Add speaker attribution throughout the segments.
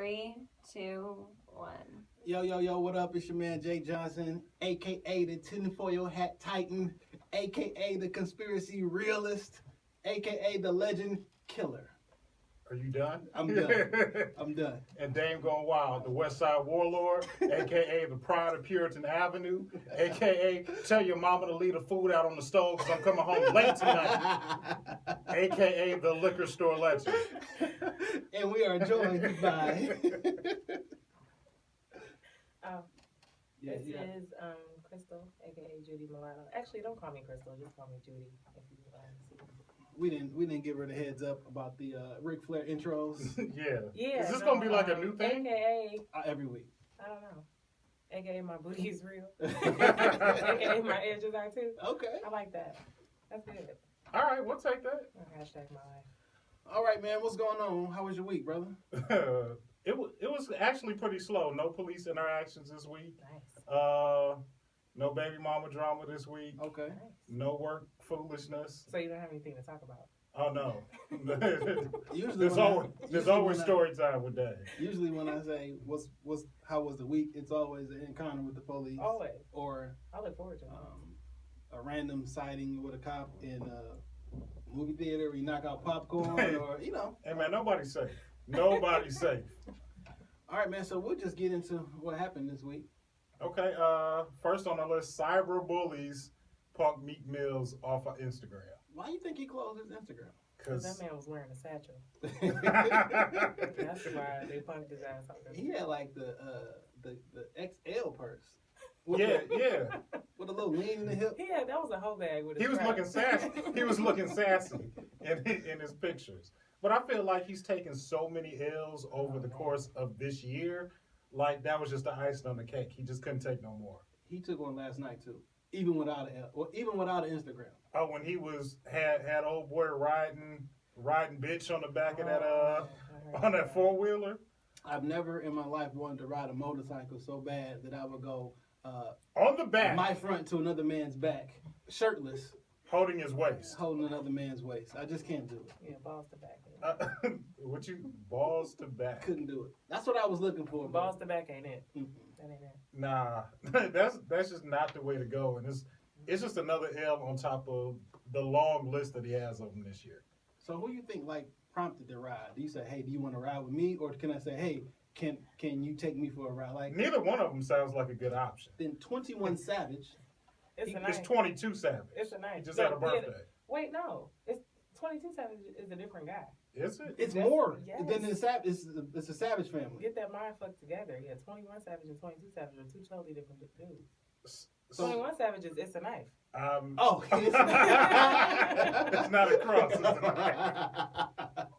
Speaker 1: 3, 2, 1.
Speaker 2: Yo, what up? It's your man Jay Johnson, aka the tinfoil hat titan, aka the conspiracy realist, aka the legend killer.
Speaker 3: Are you done?
Speaker 2: I'm done. I'm done.
Speaker 3: And Dame Gone Wild, the West Side Warlord, a.k.a. the Pride of Puritan Avenue, a.k.a. tell your mama to leave the food out on the stove because I'm coming home late tonight, a.k.a. the liquor store legend.
Speaker 2: And we are joined by...
Speaker 4: This is Crystal, aka Judy Milano. Actually, don't call me Crystal, just call me Judy if you see.
Speaker 2: We didn't give her the heads up about the Ric Flair intros.
Speaker 4: Yeah.
Speaker 3: Is this gonna be like a new thing?
Speaker 4: AKA
Speaker 2: Every week.
Speaker 4: I don't know. AKA my booty is real. AKA my edges are too.
Speaker 2: Okay.
Speaker 4: I like that. That's good.
Speaker 3: All right, we'll take that.
Speaker 4: Hashtag my life.
Speaker 2: All right, man. What's going on? How was your week, brother?
Speaker 3: It was actually pretty slow. No police interactions this week.
Speaker 4: Nice.
Speaker 3: No baby mama drama this week.
Speaker 2: Okay.
Speaker 4: Nice.
Speaker 3: No work foolishness.
Speaker 4: So you don't have anything to talk about?
Speaker 3: Oh no.
Speaker 2: Usually
Speaker 3: there's always story time with Dave.
Speaker 2: Usually when I say how was the week, it's always an encounter with the police.
Speaker 4: Always.
Speaker 2: Or
Speaker 4: I look forward to it.
Speaker 2: A random sighting with a cop in a movie theater where you knock out popcorn or
Speaker 3: Hey man, nobody's safe. Nobody's safe.
Speaker 2: All right, man. So we'll just get into what happened this week.
Speaker 3: Okay. First on the list, cyber bullies Punk Meek Mills off of Instagram.
Speaker 2: Why do you think he closed his Instagram?
Speaker 4: Because that man was wearing a satchel. That's why they punked his ass out there.
Speaker 2: He had like the XL purse.
Speaker 3: Yeah.
Speaker 2: With a little lean in the hip.
Speaker 4: Yeah, that was a whole bag with.
Speaker 3: He was looking sassy. He was looking sassy in his pictures. But I feel like he's taken so many L's over the course of this year. Like that was just the icing on the cake. He just couldn't take no more.
Speaker 2: He took one last night too, even without even without an Instagram.
Speaker 3: Oh, when he had old boy riding bitch on the back of that on that 4-wheeler.
Speaker 2: I've never in my life wanted to ride a motorcycle so bad that I would go
Speaker 3: on the back,
Speaker 2: my front to another man's back, shirtless,
Speaker 3: holding his waist,
Speaker 2: holding another man's waist. I just can't do it.
Speaker 4: Yeah, balls to back.
Speaker 3: Balls to back?
Speaker 2: Couldn't do it. That's what I was looking for.
Speaker 4: Balls to back ain't it?
Speaker 2: Mm-hmm.
Speaker 4: That ain't it.
Speaker 3: Nah, that's just not the way to go, and it's just another L on top of the long list that he has of them this year.
Speaker 2: So who you think like prompted the ride? Do you say, hey, do you want to ride with me, or can I say, hey, can you take me for a ride? Like
Speaker 3: neither one of them sounds like a good option.
Speaker 2: Then 21 Savage.
Speaker 3: It's 22 Savage.
Speaker 4: It's a nice.
Speaker 3: He just had a birthday.
Speaker 4: Wait, no. It's 22 Savage is a different guy.
Speaker 3: Is it?
Speaker 2: It's more than the Savage. It's a Savage family.
Speaker 4: Get that mind fucked together. Yeah, 21 Savage and 22 Savage are two totally different dudes.
Speaker 3: So,
Speaker 4: 21 Savage is It's a Knife.
Speaker 3: It's not a cross. It's a knife.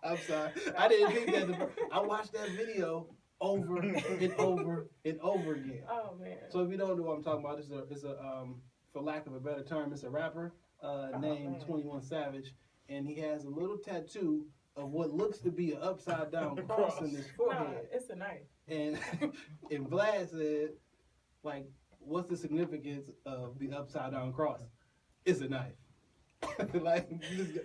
Speaker 2: I'm sorry. I didn't think that. I watched that video over and over and over again.
Speaker 4: Oh man.
Speaker 2: So if you don't know what I'm talking about, it's a for lack of a better term, it's a rapper named 21 Savage, and he has a little tattoo of what looks to be an upside down cross in his forehead.
Speaker 4: No, it's a knife.
Speaker 2: And Vlad said, like, what's the significance of the upside down cross? It's a knife. Like, you just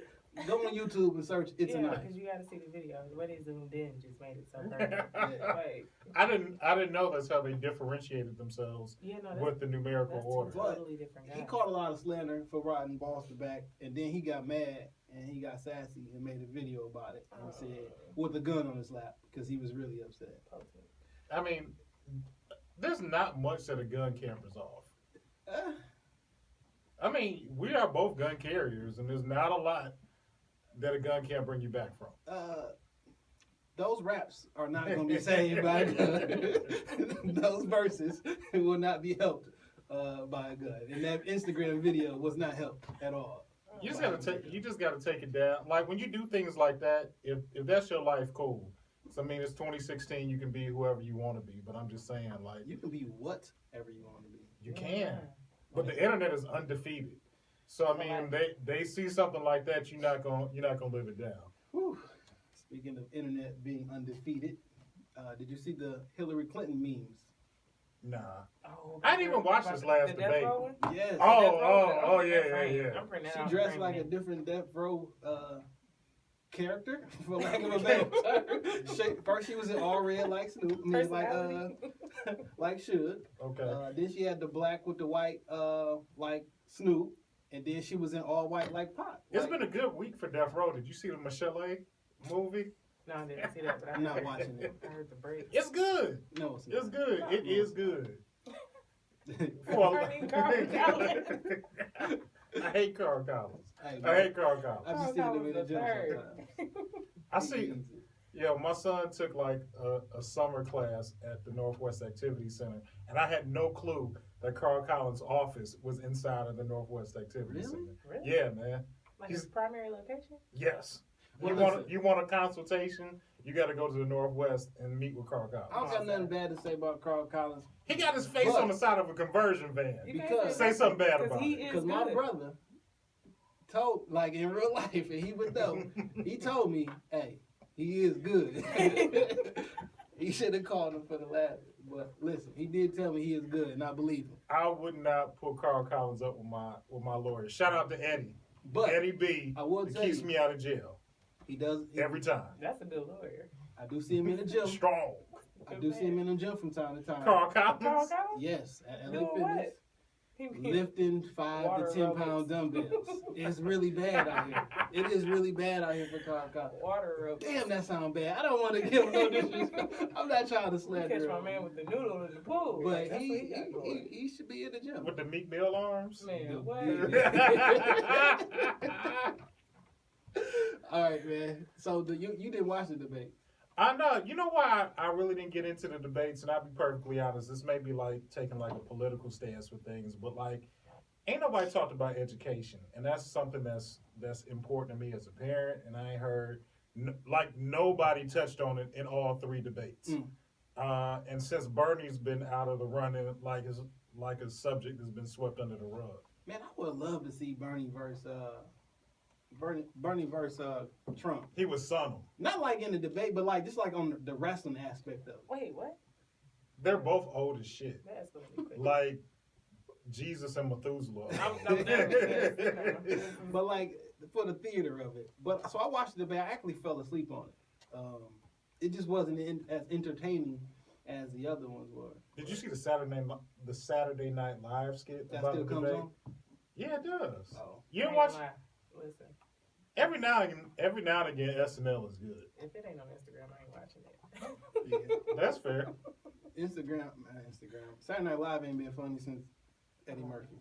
Speaker 2: go on YouTube and search "it's a knife."
Speaker 4: Yeah, because you got to see the video. The way they zoomed in just made it so perfect. Like,
Speaker 3: I didn't know that's how they differentiated themselves with the numerical order.
Speaker 4: Totally different guy.
Speaker 2: He caught a lot of slander for riding balls to back, and then he got mad and he got sassy and made a video about it and said with a gun on his lap because he was really upset.
Speaker 3: I mean, there's not much that a gun can't resolve. I mean, we are both gun carriers, and there's not a lot that a gun can't bring you back from.
Speaker 2: Those raps are not going to be saved by a gun. Those verses will not be helped by a gun. And that Instagram video was not helped at all.
Speaker 3: You just gotta take it down. Like when you do things like that, if that's your life, cool. So I mean, it's 2016. You can be whoever you want to be, but I'm just saying, like
Speaker 2: you can be whatever you want to be.
Speaker 3: You can, but the internet is undefeated. So I mean, they see something like that, you're not gonna live it down.
Speaker 2: Whew. Speaking of internet being undefeated, did you see the Hillary Clinton memes?
Speaker 3: Nah. I didn't even watch this last debate.
Speaker 2: Yes.
Speaker 3: Yeah.
Speaker 2: She dressed like a different death row character, for lack of a better term. First, she was in all red like Snoop. I mean, like Suge.
Speaker 3: Okay.
Speaker 2: Then she had the black with the white, like Snoop, and then she was in all white like Pac.
Speaker 3: It's been a good week for Death Row. Did you see the Michelle movie?
Speaker 4: No, I didn't see that, but
Speaker 2: I'm not watching it.
Speaker 4: I heard the break.
Speaker 3: It's good.
Speaker 2: No, it's not.
Speaker 3: It's good.
Speaker 4: No.
Speaker 3: It is good.
Speaker 4: Turning Carl Collins.
Speaker 3: I hate Carl Collins.
Speaker 2: Hey,
Speaker 3: I hate Carl Collins.
Speaker 2: I just see him in the gym sometimes.
Speaker 3: I see. Yeah, my son took like a summer class at the Northwest Activity Center, and I had no clue that Carl Collins' office was inside of the Northwest Activity
Speaker 2: Really?
Speaker 3: Center.
Speaker 4: Really?
Speaker 3: Yeah, man.
Speaker 4: Like his primary location?
Speaker 3: Yes.
Speaker 2: Well,
Speaker 3: You want a consultation? You got to go to the Northwest and meet with Carl Collins.
Speaker 2: I don't got nothing bad to say about Carl Collins.
Speaker 3: He got his face on the side of a conversion van.
Speaker 4: You can't
Speaker 2: Because-
Speaker 3: Say something bad about
Speaker 4: he
Speaker 3: it.
Speaker 4: is
Speaker 2: Because my
Speaker 4: good.
Speaker 2: brother told, like in real life, and he would know, he told me, hey, he is good. He should have called him for the last. But listen, he did tell me he is good, and I believe him.
Speaker 3: I would not put Carl Collins up with my lawyer. Shout out to Eddie.
Speaker 2: But
Speaker 3: Eddie B.
Speaker 2: I will
Speaker 3: He
Speaker 2: tell
Speaker 3: keeps
Speaker 2: you,
Speaker 3: me out of jail
Speaker 2: he does.
Speaker 3: every time.
Speaker 4: That's a good lawyer.
Speaker 2: I do see him in the gym.
Speaker 3: Strong.
Speaker 2: I do see him in the gym from time to time.
Speaker 3: Carl
Speaker 4: Carl
Speaker 3: Collins.
Speaker 4: Collins?
Speaker 2: Yes, at LA
Speaker 4: Doing
Speaker 2: Fitness.
Speaker 4: what? He be-
Speaker 2: Lifting 5
Speaker 4: Water
Speaker 2: to 10
Speaker 4: aerobics.
Speaker 2: pound dumbbells. It's really bad out here. It is really bad out here for Carl Collins.
Speaker 4: Water aerobics.
Speaker 2: Damn, that sound bad. I don't want to give him no disrespect. I'm not trying to
Speaker 4: You
Speaker 2: slander
Speaker 4: catch my
Speaker 2: him.
Speaker 4: man with the noodle in the pool.
Speaker 2: But
Speaker 4: Like, that's what he got going.
Speaker 2: he should be in the gym.
Speaker 3: With the Meek Mill arms.
Speaker 4: Man, what?
Speaker 2: All right, man. So you didn't watch the debate.
Speaker 3: I know. You know why I really didn't get into the debates, and I'll be perfectly honest. This may be like taking like a political stance with things, but like, ain't nobody talked about education, and that's something that's important to me as a parent. And I ain't heard like nobody touched on it in all three debates. And since Bernie's been out of the running, like a subject has been swept under the rug.
Speaker 2: Man, I would love to see Bernie versus Trump.
Speaker 3: He was son.
Speaker 2: Not like in the debate, but like just like on the wrestling aspect of it.
Speaker 4: Wait, what?
Speaker 3: They're both old as shit.
Speaker 4: That's gonna be quick.
Speaker 3: Like Jesus and Methuselah.
Speaker 4: I'm nervous. No.
Speaker 2: But like for the theater of it. But so I watched the debate. I actually fell asleep on it. It just wasn't as entertaining as the other ones were.
Speaker 3: Did you see the Saturday Night Live skit
Speaker 2: That
Speaker 3: about
Speaker 2: still
Speaker 3: the
Speaker 2: comes
Speaker 3: debate?
Speaker 2: on?
Speaker 3: Yeah, it does.
Speaker 2: Oh.
Speaker 3: You don't
Speaker 4: I
Speaker 3: watch
Speaker 4: ain't gonna lie. Listen,
Speaker 3: every now and again. SNL is good.
Speaker 4: if it ain't on Instagram, I ain't watching it.
Speaker 2: Yeah.
Speaker 3: That's fair.
Speaker 2: Instagram. Saturday Night Live ain't been funny since Eddie Murphy.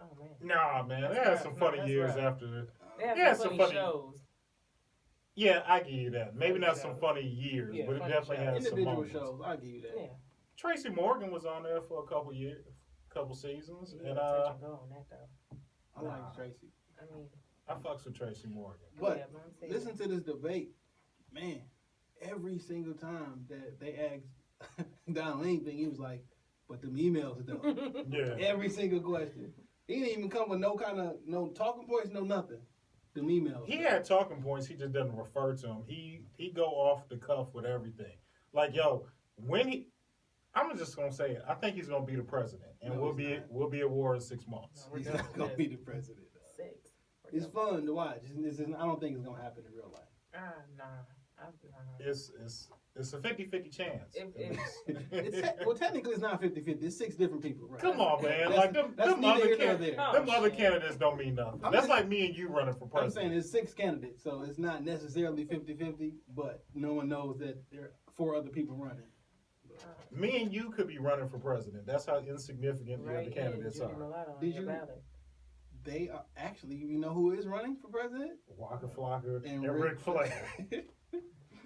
Speaker 4: Oh man.
Speaker 3: Nah, man, they had
Speaker 4: That's
Speaker 3: some
Speaker 4: rough.
Speaker 3: funny
Speaker 4: That's
Speaker 3: years
Speaker 4: rough.
Speaker 3: after.
Speaker 4: They have
Speaker 3: Yeah,
Speaker 4: some
Speaker 3: some
Speaker 4: funny
Speaker 3: funny-
Speaker 4: shows.
Speaker 3: Yeah, I give you that. Maybe
Speaker 4: Funny
Speaker 3: not some
Speaker 4: shows.
Speaker 3: funny years,
Speaker 4: Yeah,
Speaker 3: but it
Speaker 4: funny
Speaker 3: definitely
Speaker 4: shows.
Speaker 3: had some
Speaker 2: Individual
Speaker 3: moments.
Speaker 2: shows, I'll give you that.
Speaker 4: Yeah.
Speaker 3: Tracy Morgan was on there for a couple seasons,
Speaker 4: You
Speaker 3: and
Speaker 4: gotta touch and go on that though.
Speaker 2: I
Speaker 3: Nah.
Speaker 2: like Tracy.
Speaker 4: I mean,
Speaker 3: I fucks with Tracy Morgan.
Speaker 2: But
Speaker 4: yeah, I'm saying
Speaker 2: listen to this debate, man. Every single time that they asked Donald anything, he was like, "But them emails though."
Speaker 3: Yeah.
Speaker 2: Every single question. He didn't even come with no talking points, no nothing. Them emails.
Speaker 3: He had talking points. He just doesn't refer to them. He go off the cuff with everything. Like, yo, I'm just gonna say it. I think he's gonna be the president, and
Speaker 2: No,
Speaker 3: we'll
Speaker 2: he's
Speaker 3: be
Speaker 2: not.
Speaker 3: we'll be at war in 6 months.
Speaker 4: No, we're
Speaker 2: He's
Speaker 4: done
Speaker 2: not
Speaker 4: with
Speaker 2: gonna
Speaker 4: this.
Speaker 2: be the president. Though.
Speaker 4: 6.
Speaker 2: It's fun to watch. I don't think it's gonna happen in real life.
Speaker 4: Nah.
Speaker 3: It's a 50-50 chance.
Speaker 2: Well, technically, it's not 50-50. It's 6 different people. Right?
Speaker 3: Come on, man.
Speaker 2: That's-
Speaker 3: Like them
Speaker 2: that's neither
Speaker 3: other
Speaker 2: here nor
Speaker 3: candidates.
Speaker 2: there.
Speaker 3: Them
Speaker 4: Oh,
Speaker 3: other
Speaker 4: shit.
Speaker 3: candidates don't mean nothing.
Speaker 2: I'm
Speaker 3: That's
Speaker 2: just-
Speaker 3: like me and you running for
Speaker 2: I'm saying
Speaker 3: president.
Speaker 2: it's 6 candidates, so it's not necessarily 50-50, but no one knows that there are 4 other people running.
Speaker 3: Me and you could be running for president. That's how insignificant the other
Speaker 4: Right,
Speaker 3: candidates
Speaker 4: Judy
Speaker 3: are.
Speaker 4: Mulatto on
Speaker 2: Did
Speaker 4: your
Speaker 2: you-
Speaker 4: ballot.
Speaker 2: They are actually, you know who is running for president?
Speaker 3: Waka Flocka
Speaker 2: And
Speaker 3: and
Speaker 2: Ric
Speaker 3: Ric Flair.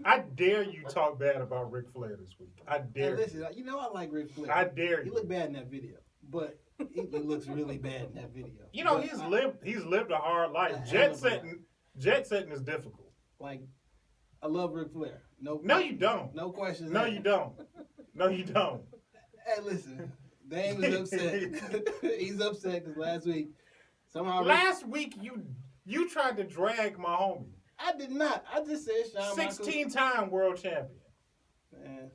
Speaker 3: I dare you talk bad about Ric Flair this week. I
Speaker 2: And
Speaker 3: dare
Speaker 2: listen,
Speaker 3: you.
Speaker 2: you know I like Ric Flair.
Speaker 3: I dare
Speaker 2: He
Speaker 3: you.
Speaker 2: looked bad in that video, but he looks really bad in that video.
Speaker 3: You know,
Speaker 2: But
Speaker 3: he's lived a hard life.
Speaker 2: A hell
Speaker 3: Jet
Speaker 2: of a
Speaker 3: setting is difficult.
Speaker 2: Like, I love Ric Flair.
Speaker 3: No, you don't.
Speaker 2: No questions.
Speaker 3: No,
Speaker 2: asked.
Speaker 3: you don't. No, you don't.
Speaker 2: Hey, listen. Dame is upset. He's upset because last week, somehow.
Speaker 3: Last week you tried to drag my homie.
Speaker 2: I did not. I just said Shawn Michaels.
Speaker 3: 16-time world champion.
Speaker 2: Man,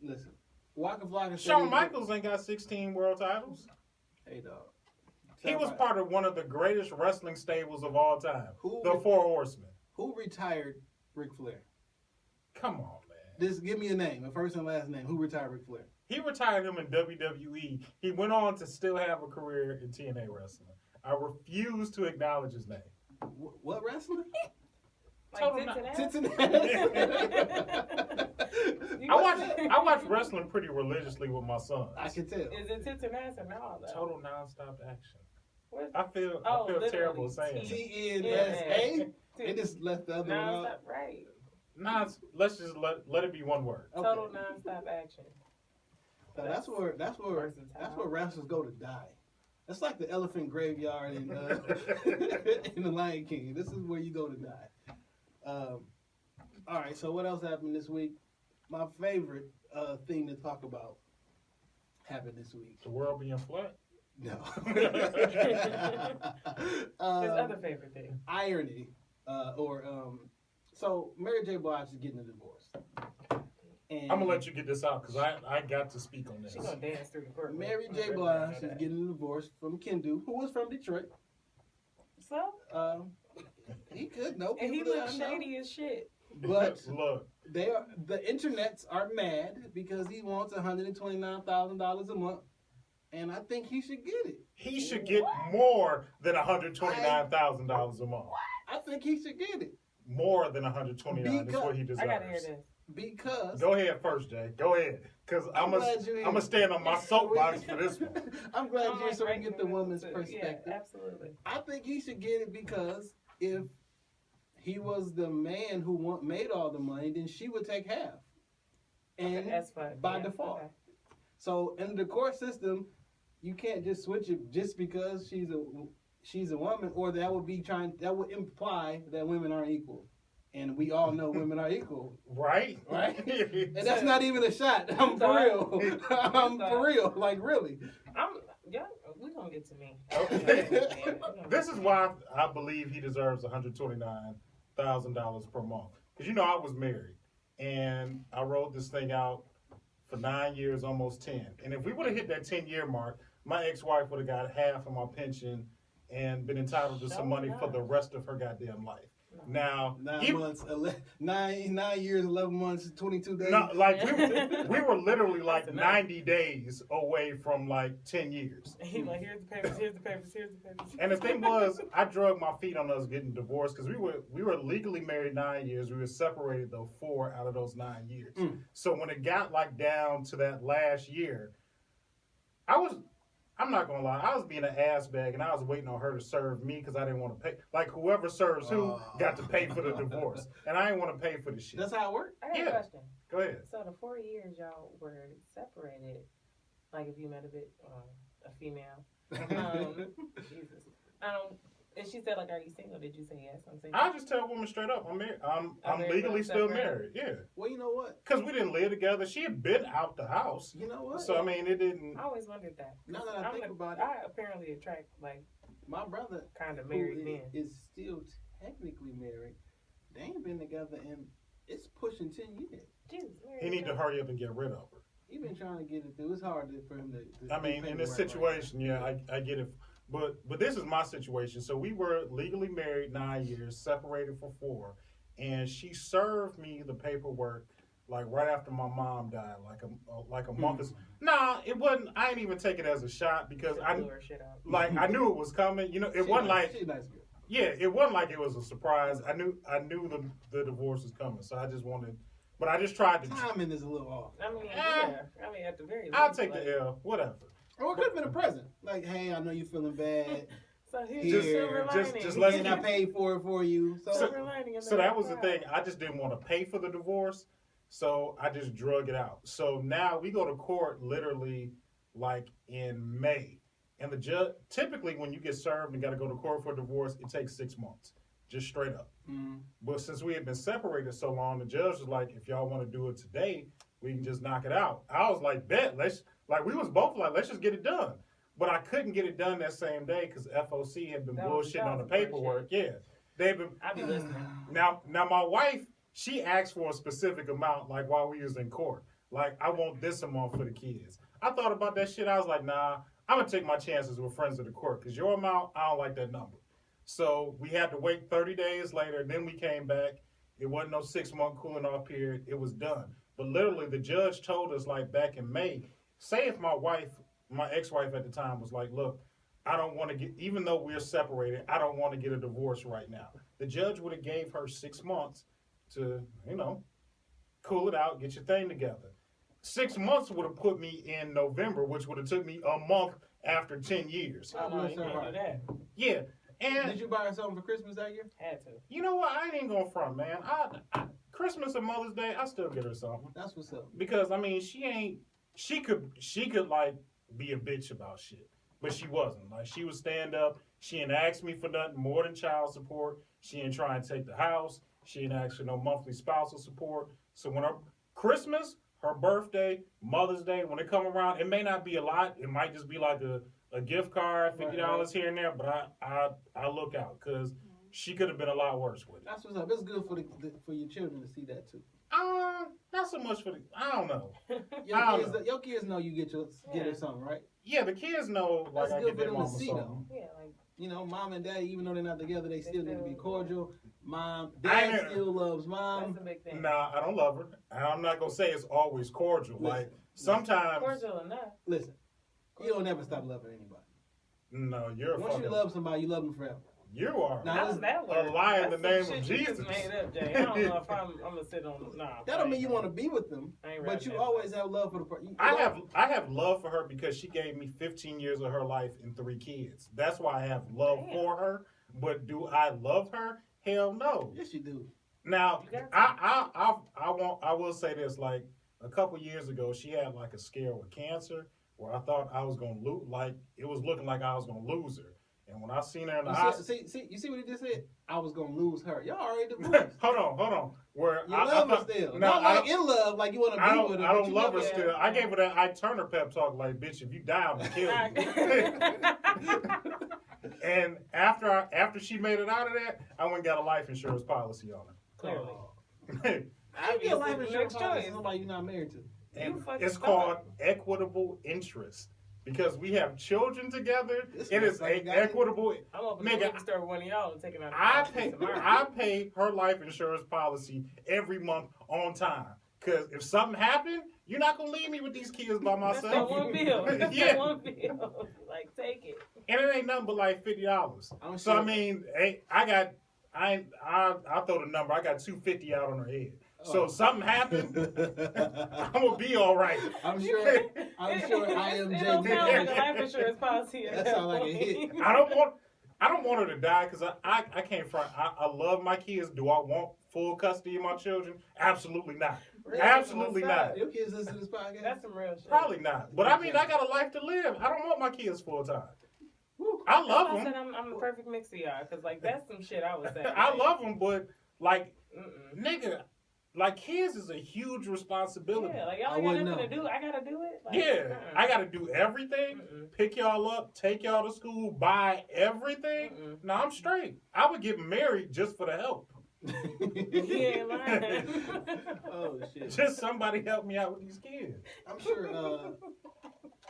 Speaker 2: listen. Waka Flocka said
Speaker 3: Shawn
Speaker 2: he-
Speaker 3: Michaels ain't got 16 world titles.
Speaker 2: Hey, dog.
Speaker 3: He was part of one of the greatest wrestling stables of all time.
Speaker 2: Who-
Speaker 3: The Four Horsemen.
Speaker 2: Who retired Ric Flair.
Speaker 3: Come on, man.
Speaker 2: Just give me a name, a first and last name. Who retired Ric Flair?
Speaker 3: He retired him in WWE. He went on to still have a career in TNA wrestling. I refuse to acknowledge his name.
Speaker 2: What wrestling?
Speaker 4: Like
Speaker 2: Tits and
Speaker 3: I watch wrestling pretty religiously with my sons.
Speaker 2: I can tell.
Speaker 4: Is it tits and ass or no?
Speaker 3: Total nonstop action.
Speaker 4: Where's
Speaker 3: I feel terrible saying it.
Speaker 2: TNSA? They just left the other one out.
Speaker 4: nonstop, right?
Speaker 3: Let's just let it be one word.
Speaker 2: Okay.
Speaker 4: Total nonstop action.
Speaker 2: So that's where wrestlers go to die. That's like the elephant graveyard in in the Lion King. This is where you go to die. All right. So what else happened this week? My favorite thing to talk about happened this week.
Speaker 3: The world being flat.
Speaker 2: No.
Speaker 4: His other favorite thing.
Speaker 2: Irony, so Mary J. Blige is getting a divorce. And
Speaker 3: I'm gonna let you get this out because I got to speak on this.
Speaker 4: She's gonna dance through the court.
Speaker 2: Mary J. Blige is getting a divorce from Kendu, who was from Detroit.
Speaker 4: So?
Speaker 2: He could know.
Speaker 4: And he
Speaker 2: people that
Speaker 4: looks
Speaker 2: I know.
Speaker 4: shady as shit.
Speaker 2: But
Speaker 3: look,
Speaker 2: the internets are mad because he wants $129,000 a month, and I think he should get it.
Speaker 3: he should get more than $129,000 a month.
Speaker 2: I think he should get it
Speaker 3: More than $129 is what he deserves.
Speaker 4: I gotta hear this.
Speaker 2: because.
Speaker 3: Go ahead first, Jay. Go ahead, because I'm gonna stand on my soapbox for this one.
Speaker 2: I'm glad you're here so we
Speaker 4: right
Speaker 2: can get
Speaker 4: in
Speaker 2: the
Speaker 4: middle
Speaker 2: woman's
Speaker 4: too.
Speaker 2: perspective.
Speaker 4: Yeah, absolutely.
Speaker 2: I think he should get it because if he was the man who made all the money, then she would take half. And
Speaker 4: Okay, that's fine.
Speaker 2: by
Speaker 4: Yeah,
Speaker 2: default.
Speaker 4: okay.
Speaker 2: So in the court system, you can't just switch it just because she's a woman, or that would imply that women aren't equal. And we all know women are equal.
Speaker 3: Right?
Speaker 2: Right? And that's not even a shot. I'm for real. I'm for real. Like really.
Speaker 4: We're gonna get to me.
Speaker 3: Okay. This is why I believe he deserves $129,000 per month. Because I was married and I wrote this thing out for 9 years, almost 10. And if we would have hit that 10-year mark, my ex-wife would have got half of my pension and been entitled to some money for the rest of her goddamn life. Now,
Speaker 2: 9 years, 11 months, 22 days.
Speaker 3: No, like we were literally like 90 days away from like 10 years.
Speaker 4: He's like, here's the papers, here's the papers, here's the papers.
Speaker 3: And the thing was, I drug my feet on us getting divorced because we were legally married 9 years. We were separated though 4 out of those 9 years. So when it got like down to that last year, I'm not gonna lie, I was being an ass bag and I was waiting on her to serve me because I didn't want to pay. Like whoever serves who got to pay for the divorce, and I didn't want to pay for the shit.
Speaker 2: That's how it worked.
Speaker 4: I got a question.
Speaker 3: Go ahead.
Speaker 4: So the 4 years y'all were separated, like if you met a female, Jesus, and she said like, "Are you single?" Did you say yes? I'm single.
Speaker 3: I just tell women straight up, I'm married. I'm
Speaker 4: married,
Speaker 3: legally still
Speaker 4: separated.
Speaker 3: married. Yeah.
Speaker 2: Well, you know what?
Speaker 3: Because we didn't live together. She had been out the house.
Speaker 2: You know what?
Speaker 3: So, I mean, it didn't.
Speaker 4: I always wondered that.
Speaker 2: Now that I think about it,
Speaker 4: I apparently attract like
Speaker 2: my brother,
Speaker 4: kind of
Speaker 2: who
Speaker 4: married men.
Speaker 2: is still technically married. They ain't been together and it's pushing 10 years.
Speaker 4: Jesus,
Speaker 3: He need to hurry up and get rid of her.
Speaker 2: He been trying to get it through. It's hard for him to
Speaker 3: I mean,
Speaker 2: do
Speaker 3: in this
Speaker 2: paperwork right
Speaker 3: situation, I get it. But this is my situation. So we were legally married 9 years, separated for 4, and she served me the paperwork like right after my mom died, like a month. Nah, it wasn't. I didn't even take it as a shot because I knew it was coming. It wasn't like
Speaker 2: she's a nice girl.
Speaker 3: Yeah, it wasn't like it was a surprise. I knew the divorce was coming, so I just wanted. But I just tried to.
Speaker 2: Timing is a little off.
Speaker 4: I mean, I mean, at the very least.
Speaker 3: I'll take the L. Whatever.
Speaker 2: Or it could have been a present. Like, hey, I know you're feeling bad.
Speaker 4: So here's the silver lining.
Speaker 3: just let
Speaker 2: and I paid for it for you.
Speaker 4: Silver lining.
Speaker 3: So that was the thing. I just didn't want to pay for the divorce, so I just drug it out. So now we go to court literally like in May, and the judge typically when you get served and got to go to court for a divorce, it takes 6 months, just straight up. But since we had been separated so long, the judge was like, if y'all want to do it today, we can just knock it out. I was like, bet, we was both like, let's just get it done. But I couldn't get it done that same day because FOC had been bullshitting on the paperwork. Yeah, they've been.
Speaker 4: I'll be listening.
Speaker 3: Now my wife, she asked for a specific amount, like while we was in court. Like, I want this amount for the kids. I thought about that shit. I was like, nah, I'm gonna take my chances with friends of the court because your amount, I don't like that number. So we had to wait 30 days later. Then we came back It wasn't no 6-month cooling off period. It was done. But literally, the judge told us like back in May. Say if my ex-wife at the time was like, look, I don't want to get, even though we're separated, I don't want to get a divorce right now. The judge would have gave her 6 months to, cool it out, get your thing together. 6 months would have put me in November, which would have took me a month after 10 years.
Speaker 4: Oh, no, you can't do that.
Speaker 3: Yeah. And
Speaker 2: did you buy her something for Christmas that year?
Speaker 4: Had to.
Speaker 3: you know what? I ain't going front, man. Christmas and Mother's Day, I still get her something.
Speaker 2: That's what's up.
Speaker 3: Because, I mean, she could like be a bitch about shit. But she wasn't. Like, she would stand up. She didn't ask me for nothing more than child support. She didn't try and take the house. She didn't ask for no monthly spousal support. So when her Christmas, her birthday, Mother's Day, when it come around, it may not be a lot. It might just be like a gift card, $50 here and there. But I look out because she could have been a lot worse with it.
Speaker 2: That's what's up. It's good for your children to see that too.
Speaker 3: Not so much for I don't know.
Speaker 2: Your kids know you get her something, right?
Speaker 3: Yeah, the kids know like
Speaker 2: That's
Speaker 3: I
Speaker 2: good
Speaker 3: get
Speaker 2: for
Speaker 3: their
Speaker 2: them
Speaker 3: mama
Speaker 2: to see
Speaker 3: something.
Speaker 2: though.
Speaker 4: Yeah, like
Speaker 2: Mom and dad, even though they're not together, they still need to be cordial.
Speaker 3: I
Speaker 2: Dad
Speaker 3: ain't-
Speaker 2: still loves mom.
Speaker 4: that's a big thing.
Speaker 3: Nah, I don't love her. I'm not gonna say it's always cordial. Like sometimes.
Speaker 4: Cordial enough.
Speaker 2: Listen, you don't ever stop loving anybody.
Speaker 3: No, you're a
Speaker 2: Once
Speaker 3: fucking.
Speaker 2: you love somebody, you love them forever.
Speaker 3: You are.
Speaker 2: Now,
Speaker 4: How's that
Speaker 3: a
Speaker 4: work?
Speaker 3: lie in the
Speaker 4: That's
Speaker 3: name
Speaker 4: some
Speaker 3: of
Speaker 4: shit you
Speaker 3: Jesus.
Speaker 4: just made up, Jay. I don't know if I'm gonna sit on. Nah.
Speaker 2: That don't mean you want to be with them,
Speaker 4: I ain't
Speaker 2: but
Speaker 4: rapping
Speaker 2: you
Speaker 4: that
Speaker 2: always
Speaker 4: much.
Speaker 2: have love for the person.
Speaker 3: I have love for her because she gave me 15 years of her life and 3 kids. That's why I have love
Speaker 4: Damn.
Speaker 3: for her. But do I love her? Hell no.
Speaker 2: Yes, you do.
Speaker 3: Now
Speaker 4: You got
Speaker 3: I will say this, like a couple years ago she had like a scare with cancer where I thought I was gonna lose, like it was looking like I was gonna lose her. And when I seen her in the hospital,
Speaker 2: You see what he just said? I was gonna lose her. Y'all already divorced.
Speaker 3: hold on. Where
Speaker 2: You love her still.
Speaker 3: No,
Speaker 2: Not
Speaker 3: I
Speaker 2: like in love, like you want to
Speaker 3: I
Speaker 2: be with
Speaker 3: don't,
Speaker 2: her.
Speaker 3: I
Speaker 2: but
Speaker 3: don't
Speaker 2: you
Speaker 3: love her
Speaker 4: her.
Speaker 3: still. I gave her that Ike Turner pep talk, like, bitch, if you die, I'm gonna kill you. And after she made it out of that, I went and got a life insurance policy on
Speaker 4: Clearly.
Speaker 3: her.
Speaker 2: How you get a life
Speaker 4: Obviously,
Speaker 2: insurance
Speaker 4: next
Speaker 2: policy
Speaker 4: choice.
Speaker 2: on somebody you're not married to?
Speaker 3: And
Speaker 4: You fucking
Speaker 3: it's
Speaker 4: thought.
Speaker 3: called equitable interest. Because we have children together,
Speaker 2: This
Speaker 3: it is
Speaker 2: motherfucker got it.
Speaker 3: equitable.
Speaker 4: I'm open
Speaker 3: Nigga,
Speaker 4: to liquor store with one of y'all and taking out.
Speaker 3: I pay her life insurance policy every month on time. Cause if something happened, you're not gonna leave me with these kids by
Speaker 4: That's
Speaker 3: myself.
Speaker 4: that one bill. That's
Speaker 3: Yeah.
Speaker 4: that one bill. Like, take it.
Speaker 3: And it ain't nothing but like $50.
Speaker 2: I'm
Speaker 3: So I
Speaker 2: sure-
Speaker 3: mean, I throw the number. I got $250 out on her head. So
Speaker 2: Oh.
Speaker 3: if something happened, I'm gonna be all right.
Speaker 2: I'm sure I am
Speaker 4: It don't sound like a
Speaker 2: JD.
Speaker 4: life insurance policy.
Speaker 2: That sound like a hit.
Speaker 3: I don't want her to die because I can't front. I love my kids. Do I want full custody of my children? Absolutely not.
Speaker 4: Really?
Speaker 3: Absolutely
Speaker 4: What's
Speaker 3: not.
Speaker 4: up?
Speaker 2: Your kids listen to this podcast?
Speaker 4: That's some real shit.
Speaker 3: Probably not. But I mean, I got a life to live. I don't want my kids full time.
Speaker 2: Woo.
Speaker 3: I
Speaker 4: That's
Speaker 3: love
Speaker 4: why I said
Speaker 3: them.
Speaker 4: I'm the perfect mix of y'all, cause like that's some shit I was saying.
Speaker 3: I love them, but like,
Speaker 4: Mm-mm.
Speaker 3: nigga, like kids is a huge responsibility.
Speaker 4: Yeah, like y'all
Speaker 2: I
Speaker 4: ain't got
Speaker 2: wouldn't
Speaker 4: nothing
Speaker 2: know.
Speaker 4: to do. I gotta do it. Like,
Speaker 3: Yeah, I got to do everything.
Speaker 4: Mm-mm.
Speaker 3: Pick y'all up, take y'all to school, buy everything.
Speaker 4: Mm-mm.
Speaker 3: No, I'm straight. I would get married just for the help.
Speaker 4: You ain't lying.
Speaker 2: Oh shit!
Speaker 3: Just somebody help me out with these kids.
Speaker 2: I'm sure.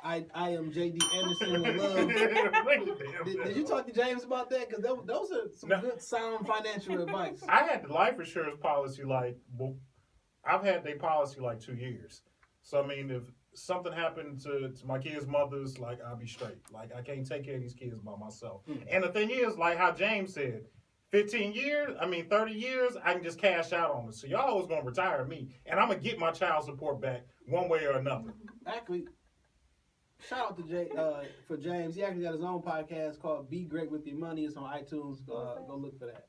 Speaker 2: I am JD Anderson with love. Did you talk to James about that? Because those are some
Speaker 3: No.
Speaker 2: good, sound financial advice.
Speaker 3: I had the life insurance policy I've had their policy like 2 years. So I mean, if something happened to my kids' mothers, like I'll be straight. Like I can't take care of these kids by myself. And the thing is, like how James said, 30 years, I can just cash out on it. So y'all always gonna retire me, and I'm gonna get my child support back one way or another.
Speaker 2: Actually, shout out to for James. He actually got his own podcast called "Be Great with Your Money." It's on iTunes. Go look for that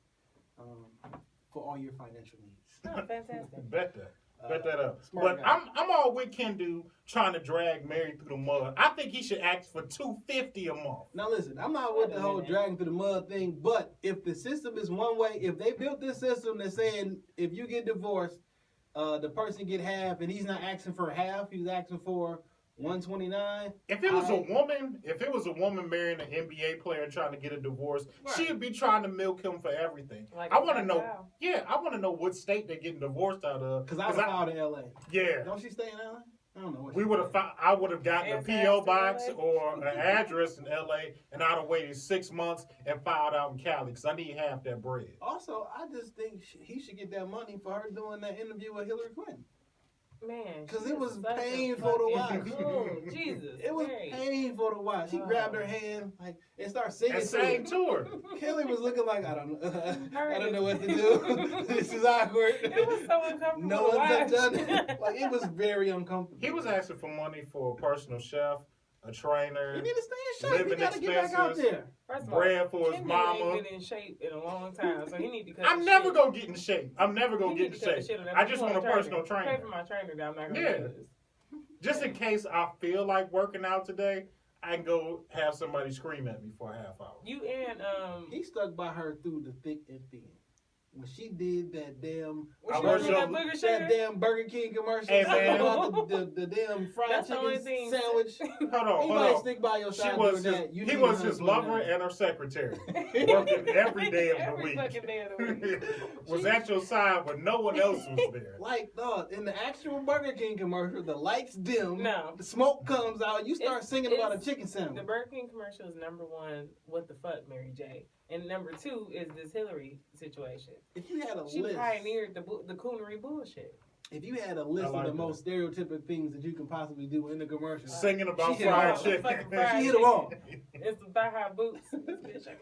Speaker 2: for all your financial needs.
Speaker 4: Oh, fantastic.
Speaker 3: Bet that up.
Speaker 2: Smart
Speaker 3: But
Speaker 2: guy.
Speaker 3: I'm all with Kendu trying to drag Mary through the mud. I think he should ask for $250 a month.
Speaker 2: Now listen, I'm not with the whole dragging through the mud thing, but if the system is one way, if they built this system that's saying if you get divorced, the person get half, and he's not asking for half, he's asking for 129.
Speaker 3: If it was a woman marrying an NBA player and trying to get a divorce,
Speaker 2: Right.
Speaker 3: she'd be trying to milk him for everything.
Speaker 4: Like
Speaker 3: I
Speaker 4: a
Speaker 3: want to
Speaker 4: fat
Speaker 3: know.
Speaker 4: cow.
Speaker 3: Yeah, I want to know what state they're getting divorced out of.
Speaker 2: Because I was out in LA.
Speaker 3: Yeah.
Speaker 2: Don't she stay in LA? I don't know what
Speaker 3: We would have. I would have gotten a
Speaker 4: And
Speaker 3: PO
Speaker 4: fast
Speaker 3: box
Speaker 4: in LA.
Speaker 3: or an address in LA, and I'd have waited 6 months and filed out in Cali because I need half that bread.
Speaker 2: Also, I just think he should get that money for her doing that interview with Hillary Clinton.
Speaker 4: Man,
Speaker 2: 'Cause
Speaker 4: she
Speaker 2: it
Speaker 4: is
Speaker 2: was
Speaker 4: such a
Speaker 2: painful to
Speaker 4: fucking
Speaker 2: watch.
Speaker 4: coon. Jesus.
Speaker 2: It was
Speaker 4: Mary.
Speaker 2: painful to watch. She grabbed her hand like and started singing.
Speaker 3: And
Speaker 2: to
Speaker 3: sang
Speaker 2: it.
Speaker 3: to her.
Speaker 2: Kelly was looking like I don't know.
Speaker 4: Her
Speaker 2: I don't
Speaker 4: is-
Speaker 2: know what to do. This is awkward.
Speaker 4: It was so uncomfortable
Speaker 2: No
Speaker 4: to
Speaker 2: one's
Speaker 4: watch.
Speaker 2: done it. Like it was very uncomfortable.
Speaker 3: He was asking for money for a personal chef, a trainer,
Speaker 2: He need to stay in shape. He
Speaker 3: living
Speaker 2: got to get back out
Speaker 3: expenses.
Speaker 2: there.
Speaker 4: First of all,
Speaker 3: bread for his
Speaker 4: Kim
Speaker 3: mama.
Speaker 4: ain't been in shape in a long time, so he need to cut
Speaker 3: I'm
Speaker 4: the
Speaker 3: never
Speaker 4: shit.
Speaker 3: gonna get in shape. I'm never gonna
Speaker 4: He
Speaker 3: get
Speaker 4: need
Speaker 3: in
Speaker 4: to cut the
Speaker 3: shape.
Speaker 4: shit on that.
Speaker 3: I
Speaker 4: You
Speaker 3: just want a personal trainer.
Speaker 4: Pay for my trainer that I'm not gonna
Speaker 3: Yeah.
Speaker 4: do this.
Speaker 3: Just in case I feel like working out today, I can go have somebody scream at me for a half hour.
Speaker 4: You and
Speaker 2: He stuck by her through the thick and thin. When she did that damn
Speaker 4: when
Speaker 3: I
Speaker 4: she was
Speaker 3: worship-
Speaker 4: in that booger
Speaker 2: that
Speaker 4: sugar,
Speaker 2: damn Burger King commercial
Speaker 3: Hey, man.
Speaker 2: about the damn fried
Speaker 4: that's the only
Speaker 2: chicken
Speaker 4: thing.
Speaker 2: sandwich.
Speaker 3: Hold on,
Speaker 2: He
Speaker 3: hold
Speaker 2: might
Speaker 3: on.
Speaker 2: stick by your
Speaker 3: She
Speaker 2: side
Speaker 3: was
Speaker 2: doing
Speaker 3: his,
Speaker 2: that. You
Speaker 3: he
Speaker 2: need
Speaker 3: was
Speaker 2: her
Speaker 3: his
Speaker 2: doing
Speaker 3: lover
Speaker 2: that.
Speaker 3: and her secretary. Working every day of the
Speaker 4: Every
Speaker 3: week.
Speaker 4: fucking day of the week.
Speaker 3: Was at your side when no one else was there.
Speaker 2: Like, dog, in the actual Burger King commercial, the lights dim,
Speaker 4: No.
Speaker 2: the smoke comes out, you start
Speaker 4: It's-
Speaker 2: singing about a
Speaker 4: it's-
Speaker 2: chicken
Speaker 4: The
Speaker 2: sandwich.
Speaker 4: Burger King commercial is number one. What the fuck, Mary J. And number two is this Hillary situation.
Speaker 2: If you had a
Speaker 4: She
Speaker 2: list,
Speaker 4: pioneered the coonery bullshit.
Speaker 2: if you had a list
Speaker 3: like
Speaker 2: of the
Speaker 3: that.
Speaker 2: most stereotypical things that you can possibly do in the commercial,
Speaker 3: Singing about
Speaker 2: She hit
Speaker 3: fried
Speaker 2: it all.
Speaker 3: chicken.
Speaker 4: Fucking fried
Speaker 2: she hit them all.
Speaker 4: And some thigh-high boots. This bitch, I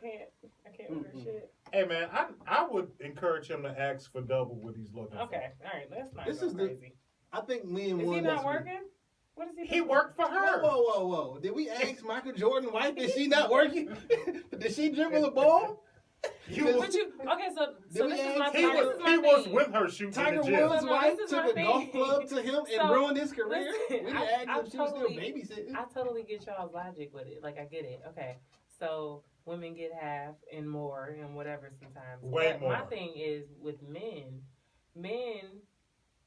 Speaker 4: can't wear shit.
Speaker 3: Hey man, I would encourage him to ask for double what he's looking
Speaker 4: Okay, all right, let's not
Speaker 2: This
Speaker 4: go
Speaker 2: is the-
Speaker 4: crazy.
Speaker 2: I think me and
Speaker 4: Is
Speaker 2: one.
Speaker 4: he
Speaker 2: that's
Speaker 4: not working? What is he
Speaker 3: for.
Speaker 4: doing?
Speaker 3: He worked for
Speaker 2: Whoa,
Speaker 3: her.
Speaker 2: whoa! Did we ask Michael Jordan's wife? Is she not working? Did she dribble the ball?
Speaker 3: You
Speaker 2: Because
Speaker 4: But you, okay, so
Speaker 2: Did
Speaker 4: this
Speaker 2: we
Speaker 4: is my
Speaker 2: ask-
Speaker 3: He
Speaker 4: thing.
Speaker 3: was,
Speaker 4: This is my
Speaker 3: he was
Speaker 4: thing.
Speaker 3: with her shooting
Speaker 2: Tiger
Speaker 3: in the gym.
Speaker 2: Woods'
Speaker 4: No,
Speaker 2: wife
Speaker 4: this is
Speaker 2: took
Speaker 4: my
Speaker 2: a golf
Speaker 4: thing.
Speaker 2: club to him and
Speaker 4: So,
Speaker 2: ruined his career.
Speaker 4: listen,
Speaker 2: We didn't
Speaker 4: I
Speaker 2: ask if she was still
Speaker 4: totally-
Speaker 2: babysitting.
Speaker 4: I totally get y'all's logic with it. Like, I get it. Okay. So, women get half and more and whatever sometimes.
Speaker 3: Way
Speaker 4: But
Speaker 3: more.
Speaker 4: my thing is with men,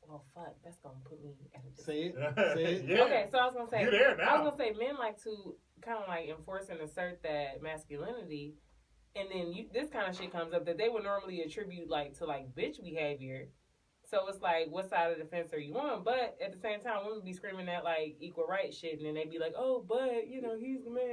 Speaker 4: well, fuck, that's going to put me at a
Speaker 2: Say
Speaker 4: disadvantage.
Speaker 2: it. Say it.
Speaker 3: Yeah.
Speaker 4: Okay, so I was going to say,
Speaker 3: You're there
Speaker 4: I was
Speaker 3: now.
Speaker 4: going to say men like to kind of like enforce and assert that masculinity. And then this kind of shit comes up that they would normally attribute like to like bitch behavior. So it's like, what side of the fence are you on? But at the same time, women be screaming that like equal rights shit, and then they be like, oh, but you know, he's the man.